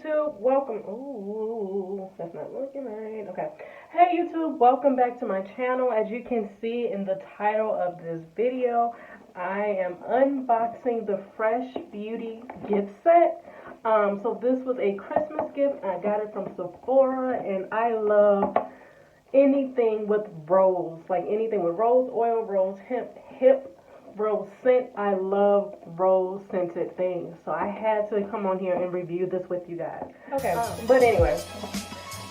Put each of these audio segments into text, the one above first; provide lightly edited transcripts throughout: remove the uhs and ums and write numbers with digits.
YouTube, welcome. Ooh, that's not looking right. Okay. Hey YouTube, welcome back to my channel. As you can see in the title of this video, I am unboxing the Fresh Beauty gift set. So this was a Christmas gift. I got it from Sephora, and I love anything with rose, like anything with rose oil, rose hip, rose scent. I love rose scented things, so I had to come on here and review this with you guys. Okay, but anyway,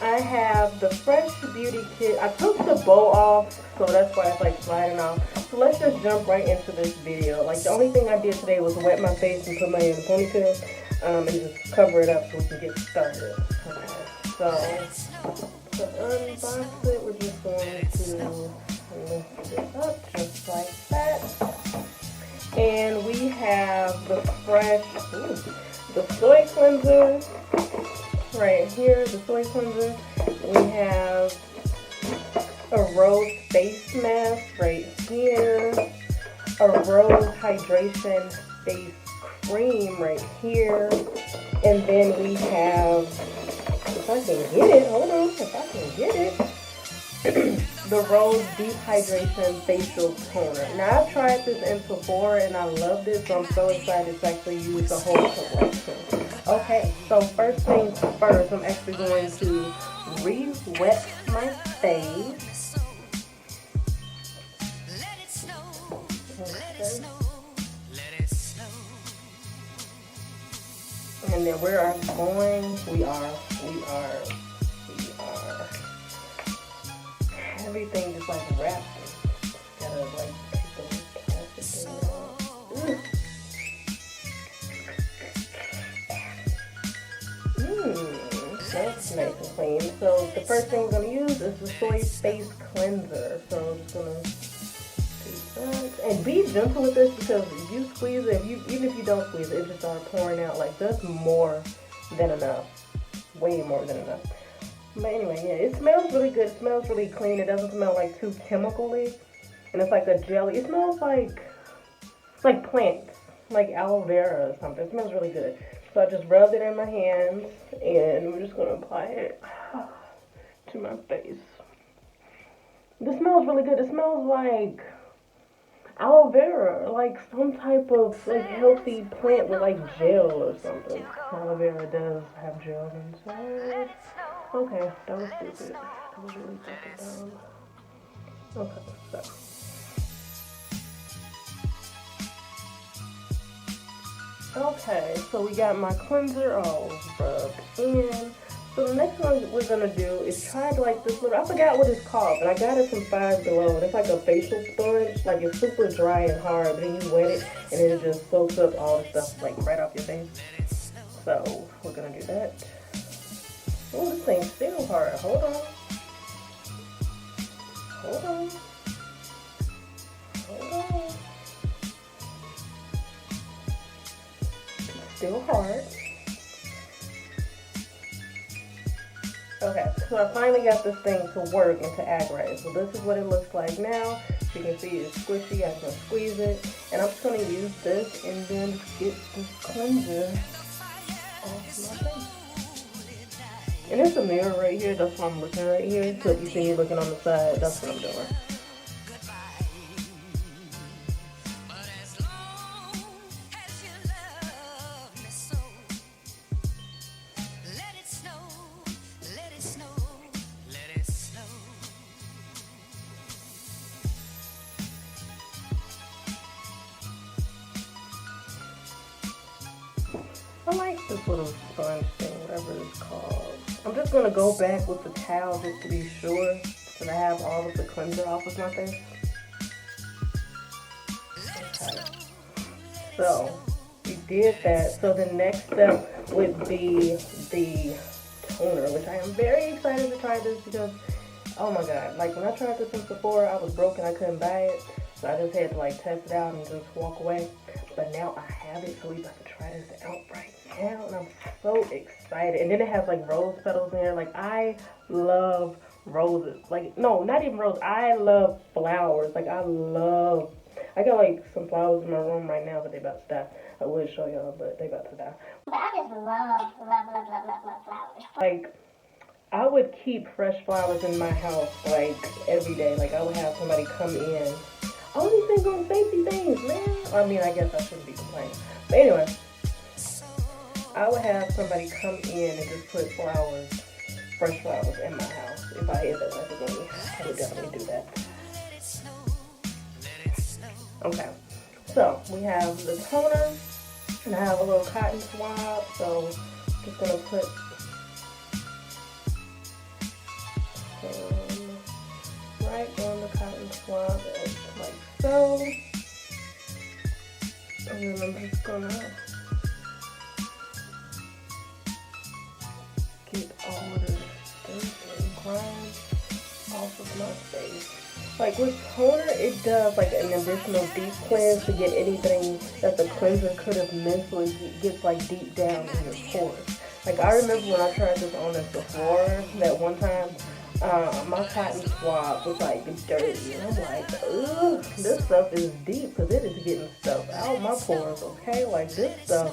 I have the Fresh Beauty kit. I took the bow off, so that's why it's like sliding off. So let's just jump right into this video. Like, the only thing I did today was wet my face and put my hair in a ponytail, and just cover it up so we can get started. Okay, so to unbox it, we're just going to lift it up just like that. And we have the Fresh, the soy cleanser right here, the soy cleanser. We have a rose face mask right here, a rose hydration face cream right here, and then we have, if I can get it, hold on, if I can get it, the Rose Deep Hydration Facial Toner. Now, I've tried this in Sephora and I loved it, so I'm so excited to actually use the whole collection. Okay, so first things first, I'm actually going to re-wet my face. Okay. And then where I'm going, we are. Everything just like wrapped. Gotta like take the plastic thing out. That's nice and clean. So the first thing we're gonna use is the soy face cleanser. So I'm just gonna do that. And be gentle with this, because if you squeeze it, even if you don't squeeze it, it just starts pouring out. Like, that's more than enough. Way more than enough. But anyway, yeah, it smells really good. It smells really clean. It doesn't smell like too chemically. And it's like a jelly. It smells like plants, like aloe vera or something. It smells really good. So I just rubbed it in my hands, and we're just going to apply it to my face. This smells really good. It smells like aloe vera, like some type of like healthy plant with like gel or something. Aloe vera does have gel inside. Okay, that was stupid. That was really fucking dumb. Okay, so we got my cleanser all rubbed in. So the next one we're gonna do is try like this little, I forgot what it's called, but I got it from Five Below. It's like a facial sponge. Like, it's super dry and hard, but then you wet it and it just soaks up all the stuff like right off your face. So we're gonna do that. Oh, this thing's still hard. Hold on. Hold on. Hold on. It's still hard. Okay, so I finally got this thing to work and to act right. So this is what it looks like now. You can see it's squishy. I can squeeze it. And I'm just going to use this and then get this cleanser off my face. And there's a mirror right here. That's why I'm looking right here. So if you see me looking on the side, that's what I'm doing. I like this little sponge thing, whatever it's called. I'm just going to go back with the towel just to be sure that I have all of the cleanser off of my face. Okay. So, we did that. So the next step would be the toner, which I am very excited to try this because, oh my god, like when I tried this in Sephora, I was broke and I couldn't buy it. So I just had to like test it out and just walk away. But now I have it, so we about to try this out right now, and I'm so excited. And then it has like rose petals in there. Like, I love roses. Like, no, not even roses. I love flowers. Like, I got like some flowers in my room right now, but they about to die. I would show y'all, but they about to die. But I just Like, I would keep fresh flowers in my house like every day. Like, I would have somebody come in. All these things on safety things, man. I mean, I guess I shouldn't be complaining. But anyway, I would have somebody come in and just put flowers, fresh flowers in my house. If I had that type of money, I would definitely do that. Okay, so we have the toner, and I have a little cotton swab. So just gonna put right on the cotton swab, like so. And then I'm just gonna get all of the dirt and grime off of my face. Like with toner, it does like an additional deep cleanse to get anything that the cleanser could have missed, so it gets like deep down in your pores. Like I remember when I tried this on at Sephora that one time, my cotton swab was like dirty, and I'm like, ugh, this stuff is deep because it is getting stuff out my pores. Okay, like this stuff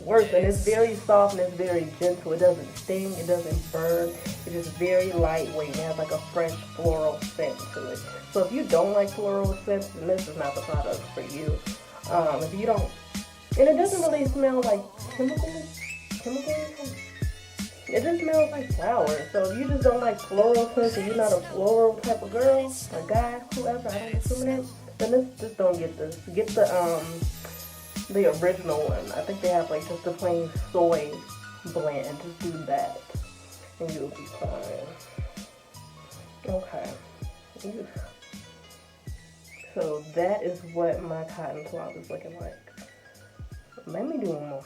works, and it's very soft and it's very gentle. It doesn't sting, it doesn't burn. It is very lightweight and has like a fresh floral scent to it. So if you don't like floral scents, then this is not the product for you. If you don't, and it doesn't really smell like chemicals. It just smells like flowers. So if you just don't like floral scents and you're not a floral type of girl, or guy, whoever, I don't discriminate, then just don't get this. Get the original one. I think they have like just the plain soy blend. Just do that and you'll be fine. Okay. So that is what my cotton swab is looking like. Let me do one more.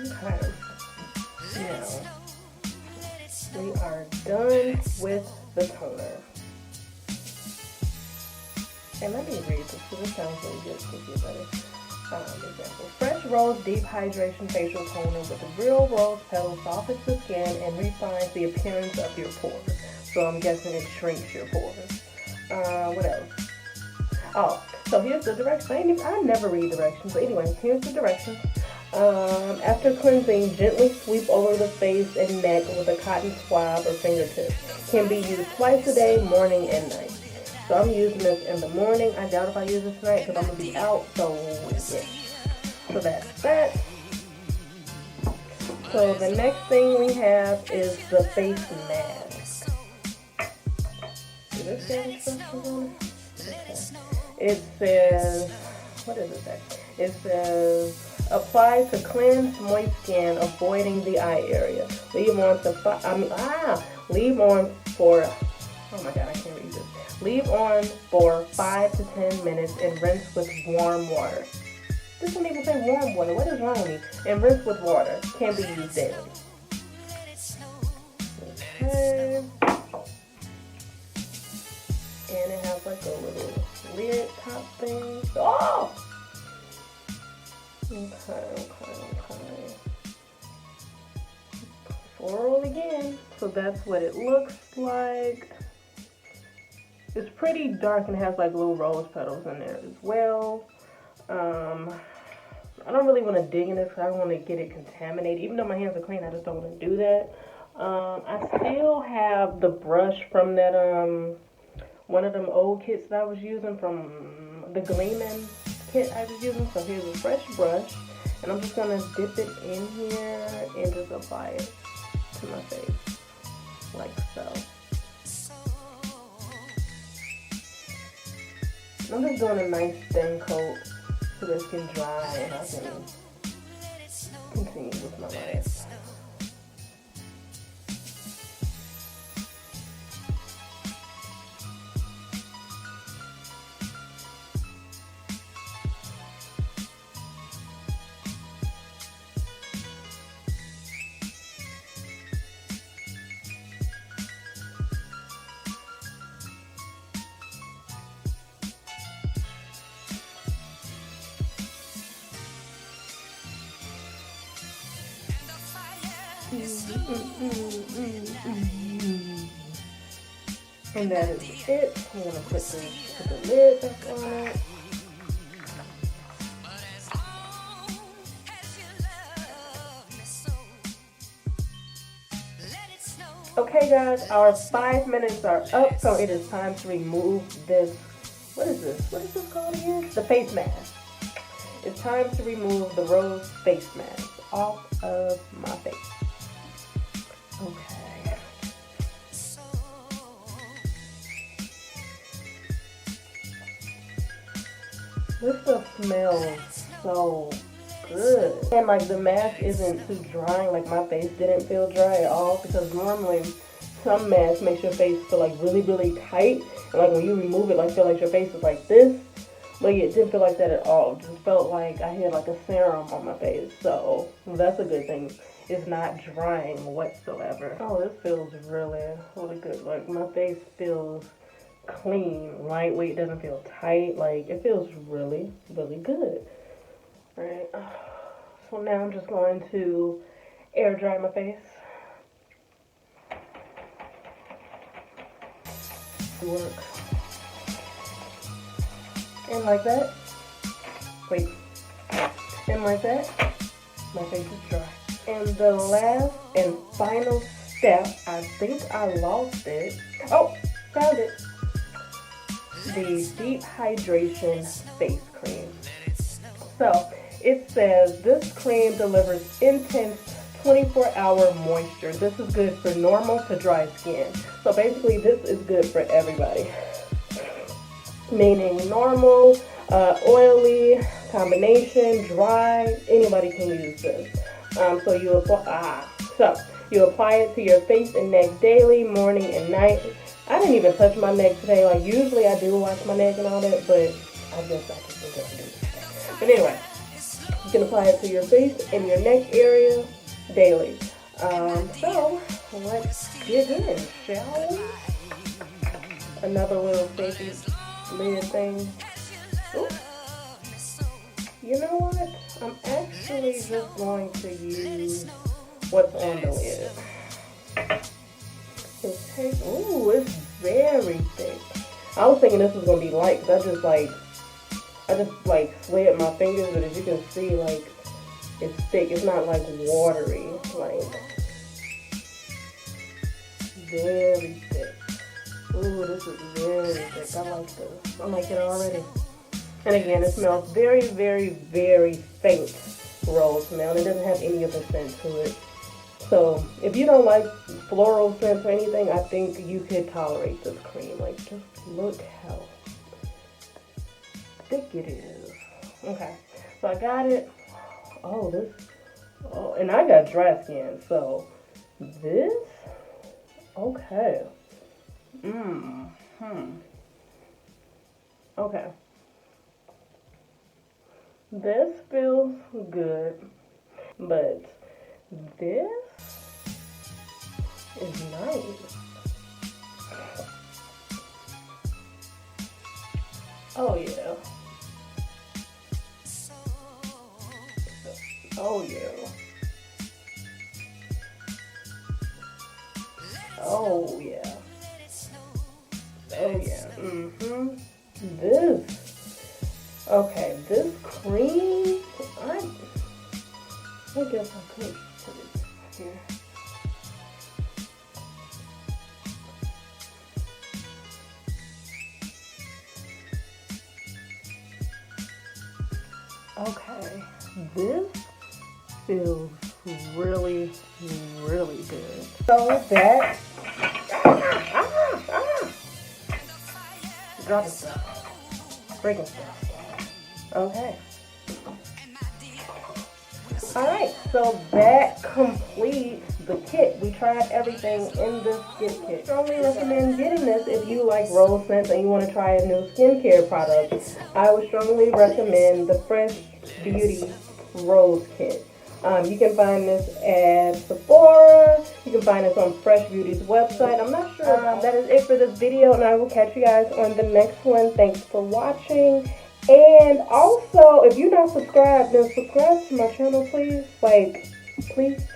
Okay. Now, we are done with the toner. And let me read this because it sounds really good to you better. Example. Fresh Rose Deep Hydration Facial Toner with real rose petals softens the skin and refines the appearance of your pores. So I'm guessing it shrinks your pores. What else? Oh, so here's the directions. I never read directions. But anyway, here's the directions. After cleansing, gently sweep over the face and neck with a cotton swab or fingertip. Can be used twice a day, morning and night. So I'm using this in the morning. I doubt if I use this tonight because I'm going to be out. So, yeah. So that's that. So the next thing we have is the face mask. Did this say instructions on it? Okay. It says, what does it say? It says, apply to cleanse moist skin, avoiding the eye area. Leave on for, oh my god, I can't read this. Leave on for 5 to 10 minutes and rinse with warm water. This don't even say warm water. What is wrong with me? And rinse with water. Can be used daily. Okay. And it has like a little lid top thing. Oh! Okay. Floral again. So that's what it looks like. It's pretty dark and has like little rose petals in there as well. I don't really want to dig in this because I don't want to get it contaminated. Even though my hands are clean, I just don't want to do that. I still have the brush from that one of them old kits that I was using from the Gleeman kit I was using. So here's a fresh brush, and I'm just gonna dip it in here and just apply it to my face like so. I'm just doing a nice thin coat so this can dry and I can continue with my life. And that is it. I'm gonna put the lid back on it. Okay guys, our 5 minutes are up, so it is time to remove this, what is this called again? The face mask. It's time to remove the rose face mask off of my face. Okay. This stuff smells so good. And like the mask isn't too drying, like my face didn't feel dry at all, because normally some masks makes your face feel like really, really tight. And like when you remove it, like feel like your face is like this. But it didn't feel like that at all. It just felt like I had like a serum on my face. So that's a good thing. It's not drying whatsoever. Oh, this feels really, really good. Like my face feels clean, lightweight, it doesn't feel tight. Like it feels really, really good. Right. So now I'm just going to air dry my face. Work. And like that. Wait. And like that. My face is dry. And the last and final step, I think I lost it. Oh, found it. The Deep Hydration Face Cream. So, it says this cream delivers intense 24-hour moisture. This is good for normal to dry skin. So basically this is good for everybody. Meaning normal, oily, combination, dry, anybody can use this. So you apply it to your face and neck daily, morning and night. I didn't even touch my neck today. Like usually I do wash my neck and all that, but I just think I can do this. But anyway, you can apply it to your face and your neck area daily. So let's dig in, shall we? Another little safety lid thing. Ooh. You know what? I'm actually just going to use what's on the lid. Ooh, it's very thick. I was thinking this was gonna be light because I just slid my fingers, but as you can see, like it's thick. It's not like watery, like very thick. Ooh, this is very thick. I like this. I like it already. And again, it smells very, very, very faint rose smell. It doesn't have any of the scent to it. So if you don't like floral scents or anything, I think you could tolerate this cream. Like, just look how thick it is. Okay, so I got it. Oh, and I got dry skin, so this, okay. Okay. This feels good, but this is nice. Oh yeah. Oh yeah. Oh yeah. Oh yeah. This cream, I guess I could put it here. Okay, this feels really, really good. So that, dropping stuff, breaking stuff. Okay. Alright, so that completes the kit. We tried everything in this skin kit. I strongly recommend getting this if you like rose scents and you want to try a new skincare product. I would strongly recommend the Fresh Beauty Rose Kit. You can find this at Sephora. You can find this on Fresh Beauty's website. I'm not sure. That is it for this video, and I will catch you guys on the next one. Thanks for watching. And also, if you're not subscribed, then subscribe to my channel, please. Like, please.